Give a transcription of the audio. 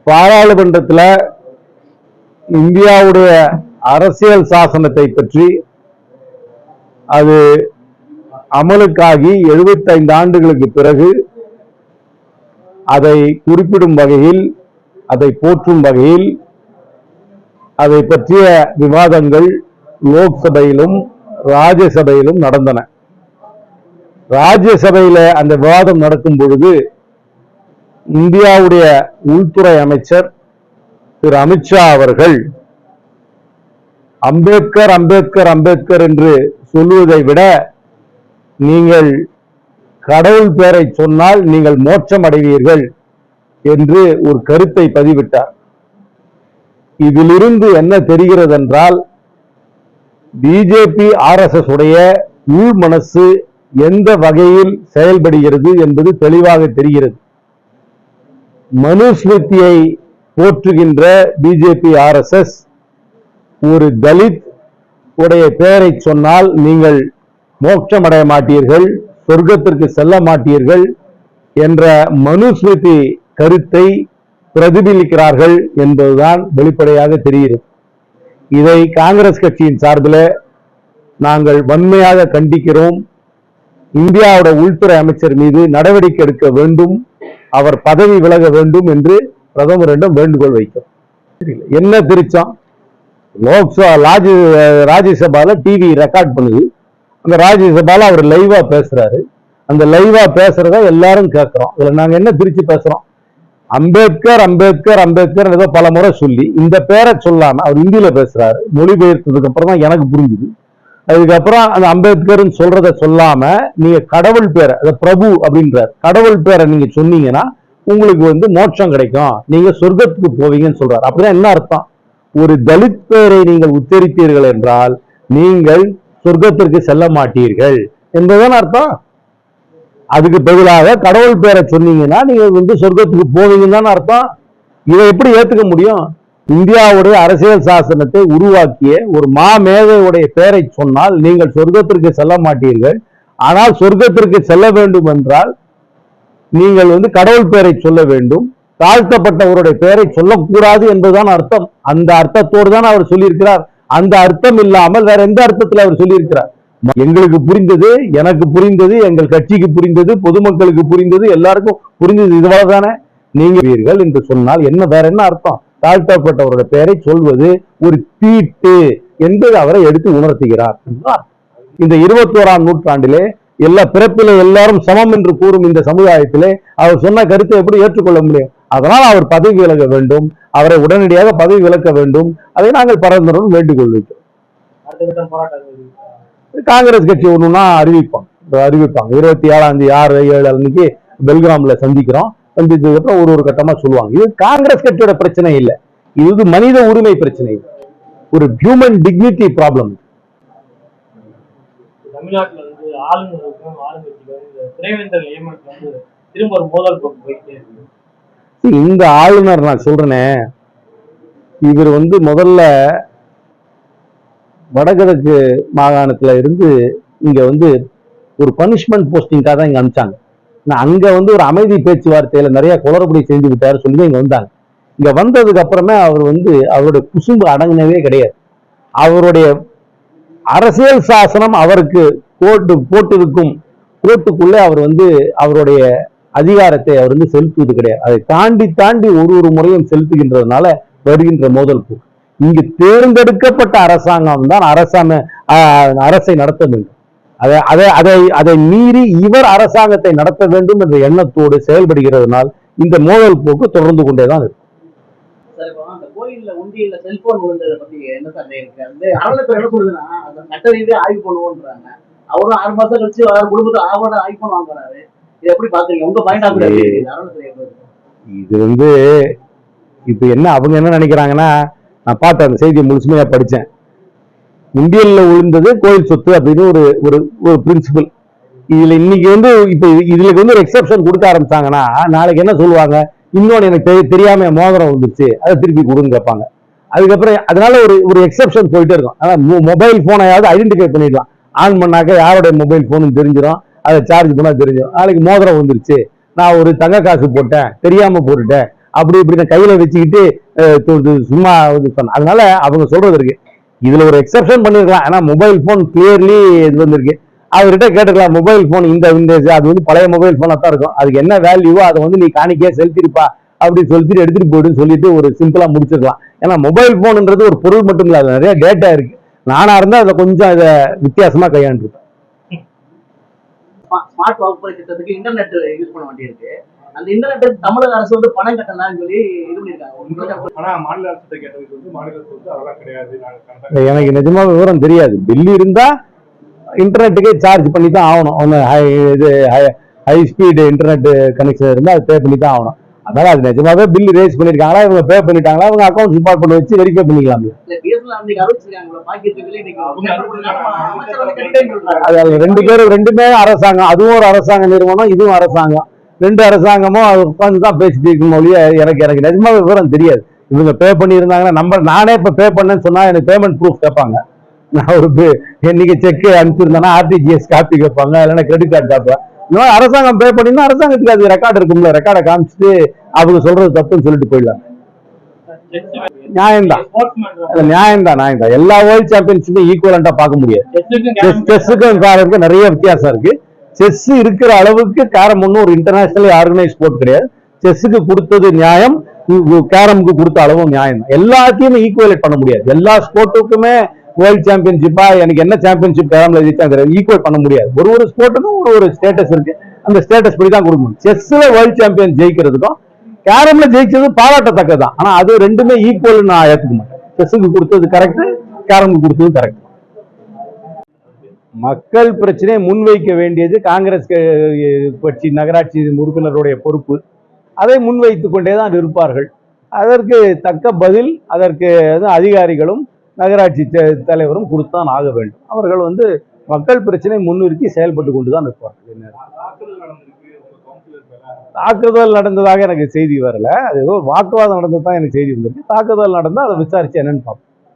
பாராளுமன்றத்தில் இந்தியாவுடைய அரசியல் சாசனத்தை பற்றி அது அமலுக்காகி 75 ஆண்டுகளுக்கு பிறகு அதை குறிப்பிடும் வகையில், அதை போற்றும் வகையில் அதை பற்றிய விவாதங்கள் லோக்சபையிலும் ராஜ்யசபையிலும் நடந்தன. ராஜ்யசபையில அந்த விவாதம் நடக்கும் பொழுது இந்தியாவுடைய உள்துறை அமைச்சர் திரு அமித்ஷா அவர்கள் அம்பேத்கர் அம்பேத்கர் அம்பேத்கர் என்று சொல்வதை விட நீங்கள் கடவுள் பெயரை சொன்னால் நீங்கள் மோட்சம் அடைவீர்கள் என்று ஒரு கருத்தை பதிவிட்டார். இதிலிருந்து என்ன தெரிகிறது என்றால், பிஜேபி RSS உடைய உள் மனசு எந்த வகையில் செயல்படுகிறது என்பது தெளிவாக தெரிகிறது. மனுஸ்மிருதியை போற்றுகின்ற பிஜேபி RSS ஒரு தலித் உடைய பெயரை சொன்னால் நீங்கள் மோட்சம் அடைய மாட்டீர்கள், சொர்க்கத்திற்கு செல்ல மாட்டீர்கள் என்ற மனுஸ்மிருதி கருத்தை பிரதிபலிக்கிறார்கள் என்பதுதான் வெளிப்படையாக தெரிகிறது. இதை காங்கிரஸ் கட்சியின் சார்பில் நாங்கள் வன்மையாக கண்டிக்கிறோம். இந்தியாவோட உள்துறை அமைச்சர் மீது நடவடிக்கை எடுக்க வேண்டும், அவர் பதவி விலக வேண்டும் என்று பிரதமரிடம் வேண்டுகோள் வைக்கிறோம். என்ன திருச்சம்? ராஜ்யசபால டிவி ரெக்கார்ட் பண்ணுது. அந்த ராஜ்யசபால அவர் லைவா பேசுறாரு. அந்த லைவா பேசுறத எல்லாரும் கேட்கிறோம். இதுல நாங்க என்ன திருச்சி பேசுறோம்? அம்பேத்கர் அம்பேத்கர் அம்பேத்கர் ஏதோ பல முறை சொல்லி இந்த பேரை சொல்லாம அவர் இந்தியில பேசுறாரு. மொழிபெயர்த்ததுக்கு அப்புறம் தான் எனக்கு புரிஞ்சுது. அதுக்கப்புறம் அந்த அம்பேத்கர் சொல்றத சொல்லாம நீங்க கடவுள் பேரை, அதை பிரபு அப்படின்றார், கடவுள் பேரை நீங்க சொன்னீங்கன்னா உங்களுக்கு மோட்சம் கிடைக்கும், நீங்க சொர்க்கத்துக்கு போவீங்கன்னு சொல்றாரு. அப்படின்னா என்ன அர்த்தம்? ஒரு தலித் பெயரை நீங்கள் உச்சரித்தீர்கள் என்றால் நீங்கள் சொர்க்கத்திற்கு செல்ல மாட்டீர்கள் என்பதுதான் அர்த்தம். அதுக்கு பதிலாக கடவுள் பேரை சொன்னீங்கன்னா நீங்க சொர்க்கத்துக்கு போவீங்கன்னு அர்த்தம். இதை எப்படி ஏத்துக்க முடியும்? இந்தியாவுடைய அரசியல் சாசனத்தை உருவாக்கிய ஒரு மாமேதையுடைய பெயரை சொன்னால் நீங்கள் சொர்க்கத்திற்கு செல்ல மாட்டீர்கள், ஆனால் சொர்க்கத்திற்கு செல்ல வேண்டும் என்றால் நீங்கள் கடவுள் பெயரை சொல்ல வேண்டும், தாழ்த்தப்பட்டவருடைய பெயரை சொல்லக்கூடாது என்பதுதான் அர்த்தம். அந்த அர்த்தத்தோடு தான் அவர் சொல்லியிருக்கிறார். அந்த அர்த்தம் இல்லாமல் வேற எந்த அர்த்தத்தில் அவர் சொல்லியிருக்கிறார்? எங்களுக்கு புரிந்தது, எனக்கு புரிந்தது, எங்கள் கட்சிக்கு புரிந்தது, பொதுமக்களுக்கு புரிந்தது, எல்லாருக்கும் புரிந்தது இதுவரைதானே. நீங்க என்று சொன்னால் என்ன, வேற என்ன அர்த்தம்? தாழ்த்தப்பட்டவருடைய பெயரை சொல்வது ஒரு தீட்டு என்பது அவரை எடுத்து உணர்த்துகிறார். இந்த 21ஆம் நூற்றாண்டிலே எல்லா பிறப்பிலே எல்லாரும் சமம் என்று கூறும் இந்த சமுதாயத்திலே அவர் சொன்ன கருத்தை எப்படி ஏற்றுக்கொள்ள முடியும்? அதனால் அவர் பதவி விலக வேண்டும், அவரை உடனடியாக பதவி விலக்க வேண்டும். அதை நாங்கள் பரந்தருடன் வேண்டுகோள் வைக்கிறோம். காங்கிரஸ் கட்சி ஒண்ணுன்னா அறிவிப்பாங்க. 27ஆம் தேதி 6/7 அன்னைக்கு பெல்கிராம்ல சந்திக்கிறோம். சந்திச்சதுக்கு அப்புறம் ஒரு கட்டமா சொல்லுவாங்க. இது காங்கிரஸ் கட்சியோட பிரச்சனை இல்லை, இது மனித உரிமை பிரச்சனை, ஒரு ஹியூமன் டிக்னிட்டி ப்ராப்ளம். தமிழ்நாட்டில் ஆளுநருக்கும் ஆளுங்கட்சிக்கும் துணைவேந்தர் நியமனத்தில் திரும்ப ஒரு மோதல் போக்கு போயிட்டே இருக்கு. இந்த ஆளுநர் நான் சொல்றேனே, இவர் முதல்ல வடகிழக்கு மாகாணத்துல இருந்து இங்க ஒரு பனிஷ்மெண்ட் போஸ்டிங்காக தான் இங்க அனுப்பிச்சாங்க. அங்க ஒரு அமைதி பேச்சுவார்த்தையில நிறைய குளறுபடி செஞ்சு விட்டாரு சொல்லி இங்க வந்தாங்க. இங்க வந்ததுக்கு அப்புறமே அவர் அவருடைய குசும்பு அடங்கினவே கிடையாது. அவருடைய அரசியல் சாசனம் அவருக்கு போட்டிருக்கும் கோட்டுக்குள்ளே அவர் அவருடைய அதிகாரத்தை அவர் செலுத்துவது கிடையாது. அதை தாண்டி தாண்டி ஒரு முறையும் செலுத்துகின்றதுனால வருகின்ற மோதல் போக்கு. இங்கு தேர்ந்தெடுக்கப்பட்ட அரசாங்கம் தான் அரசை நடத்த வேண்டும். அதை மீறி இவர் அரசாங்கத்தை நடத்த வேண்டும் என்ற எண்ணத்தோடு செயல்படுகிறதுனால் இந்த மோதல் போக்கு தொடர்ந்து கொண்டேதான் இருக்கு. கோயில்ல உண்டியல்ல செல்போன் விழுந்ததை பத்தி என்ன சார் இருக்கு? அறநிலையத்துறை என்ன சொல்லுதுன்னா சட்ட ரீதியா ஆய்வு பண்ணுவோன்றாங்க. அவரும் 6 மாசம் கழிச்சு குடும்பத்தை ஆய்வு வாங்குறாரு. இது எப்படி பாக்குறீங்க? உங்க பாயிண்ட் ஆஃப் இது இப்ப என்ன அவங்க என்ன நினைக்கிறாங்கன்னா, நான் பார்த்தேன் அந்த செய்தியை முழுசுமையா படிச்சேன். உண்டியல்ல விழுந்தது கோயில் சொத்து அப்படின்னு ஒரு பிரின்சிபல். இதுல இன்னைக்கு இப்ப இதுல ஒரு எக்ஸெப்ஷன் கொடுக்க ஆரம்பிச்சாங்கன்னா நாளைக்கு என்ன சொல்லுவாங்க? இன்னொன்னு எனக்கு தெரியாம மோதிரம் வந்துருச்சு, அதை திருப்பி கொடுன்னு கேட்பாங்க. அதுக்கப்புறம் அதனால ஒரு எக்ஸெப்ஷன் போயிட்டே இருக்கும். அதான் மொபைல் போனையாவது ஐடென்டிஃபை பண்ணிடலாம். ஆன் பண்ணாக்க யாருடைய மொபைல் போனும் தெரிஞ்சிடும், அதை சார்ஜ் பண்ணா தெரிஞ்சிடும். நாளைக்கு மோதிரம் வந்துருச்சு, நான் ஒரு தங்க காசு போட்டேன், தெரியாம போட்டுட்டேன், அப்படி இப்படி கையில வச்சுக்கிட்டு சும்மா இது சொன்ன. அதனால அவங்க சொல்றது இருக்கு. இதுல ஒரு எக்ஸப்ஷன் பண்ணிருக்கலாம். ஏன்னா மொபைல் போன் கிளியர்லி இது வந்திருக்கு. அவர்கிட்ட கேட்டுக்கலாம், மொபைல் போன் இந்த அது வந்து பழைய மொபைல் போனா தான் இருக்கும், அதுக்கு என்ன வேல்யூவோ அதை வந்து நீ காணிக்கையா செலுத்திருப்பா அப்படி சொல்லிட்டு எடுத்துட்டு போயிடுன்னு சொல்லிட்டு ஒரு சிம்பிளா முடிச்சிருக்கலாம். ஏன்னா மொபைல் போன்ன்றது ஒரு பொருள் மட்டும் இல்ல, அது நிறைய டேட்டா இருக்கு. நானா இருந்தா அதை கொஞ்சம் இதை வித்தியாசமா கையாண்டுருப்பேன். ஸ்மார்ட் வகுப்பறை திட்டத்துக்கு இன்டர்நெட் யூஸ் பண்ண வேண்டியிருக்கு. அந்த இன்டர்நெட் தமிழக அரசு வந்து பணம் கட்டலாம்னு சொல்லி இது பண்ணிருக்காங்க. ஆனா மாநில அரசு கேட்டதுக்கு வந்து மாநில அரசு வந்து அதெல்லாம் கிடையாது. எனக்கு நிஜமா விவரம் தெரியாது. பில் இருந்தா இன்டர்நெட்டுக்கே சார்ஜ் பண்ணி தான் ஆகணும். ஒன்று ஹை ஸ்பீடு இன்டர்நெட் கனெக்ஷன் இருந்தால் அது பே பண்ணி தான் ஆகணும். அதனால அது நிஜமாவே பில் ரேஸ் பண்ணிருக்காங்களா, இவங்க பே பண்ணிட்டாங்களா, அவங்க அக்கௌண்ட் டிபார்ட்மெண்ட் வச்சு வெரிஃபை பண்ணிக்கலாம். அது ரெண்டுமே அரசாங்கம், அதுவும் ஒரு அரசாங்க நிறுவனம், இதுவும் அரசாங்கம். ரெண்டு அரசாங்கமும் அது உட்காந்து தான் பேசிட்டு இருக்கும் மொழிய. எனக்கு நிஜமாவே விவரம் தெரியாது. இவங்க பே பண்ணியிருந்தாங்கன்னா நானே இப்ப பே பண்ணேன்னு சொன்னா எனக்கு பேமெண்ட் ப்ரூஃப் கேட்பாங்க. நான் ஒரு இன்னைக்கு செக் அனுப்பிச்சிருந்தேன்னா ஆர்டிஜிஎஸ் காப்பி கேட்பாங்க, இல்லைன்னா கிரெடிட் கார்டு கேட்பேன். அரசாங்கம் பே பண்ணினா அரசாங்கத்துக்கு அது ரெக்கார்டு இருக்கும்ல, ரெக்கார்டை காமிச்சிட்டு அவங்க சொல்றது தப்புன்னு சொல்லிட்டு போயிடலாம். நியாயம்தான். எல்லா வேர்ல்ட் சாம்பியன்ஷிப்பும் ஈக்குவலண்டா பார்க்க முடியாது. செஸ்ஸுக்கும் கேரமுக்கும் நிறைய வித்தியாசம் இருக்கு. செஸ் இருக்கிற அளவுக்கு கேரம் ஒன்றும் ஒரு இன்டர்நேஷனலி ஆர்கனைஸ் ஸ்போர்ட் கிடையாது. செஸ்ஸுக்கு கொடுத்தது நியாயம், கேரமுக்கு கொடுத்த அளவும் நியாயம் தான். எல்லாத்தையுமே ஈக்குவலேட் பண்ண முடியாது. எல்லா ஸ்போர்ட்டுக்குமே வேர்ல்ட் சாம்பியன்ஷிப்பா எனக்கு என்ன சாம்பியன்ஷிப் கேரம்ல ஈக்குவல் பண்ண முடியாது. ஒரு ஸ்போர்ட்டுக்கும் ஒரு ஸ்டேட்டஸ் இருக்கு, அந்த ஸ்டேட்டஸ் படி தான் கொடுக்கணும். செஸ்ல வேர்ல்ட் சாம்பியன் ஜெயிக்கிறதுக்கும் கேரம்ல ஜெயிச்சது பாராட்டத்தக்கதான். ஆனா அது ரெண்டுமே ஈக்குவல் நான் ஏற்றுக்க மாட்டேன். செஸ்ஸுக்கு கொடுத்தது கரெக்ட், கேரமுக்கு கொடுத்தது கரெக்ட். மக்கள் பிரச்சனையை முன்வைக்க வேண்டியது காங்கிரஸ் கட்சி நகராட்சி உறுப்பினருடைய பொறுப்பு. அதை முன்வைத்துக் கொண்டேதான் இருப்பார்கள். அதற்கு தக்க பதில் அதற்கு அதிகாரிகளும் நகராட்சி தலைவரும் கொடுத்தான் ஆக வேண்டும். அவர்கள் மக்கள் பிரச்சனை முன்னிறுத்தி செயல்பட்டு கொண்டுதான் இருப்பார்கள். தாக்குதல் நடந்ததாக எனக்கு செய்தி வரல. அது ஏதோ ஒரு வாக்குவாதம் நடந்ததுதான் எனக்கு செய்தி வந்திருக்கு. தாக்குதல் நடந்தா அதை விசாரிச்சு என்னன்னு பார்ப்போம்.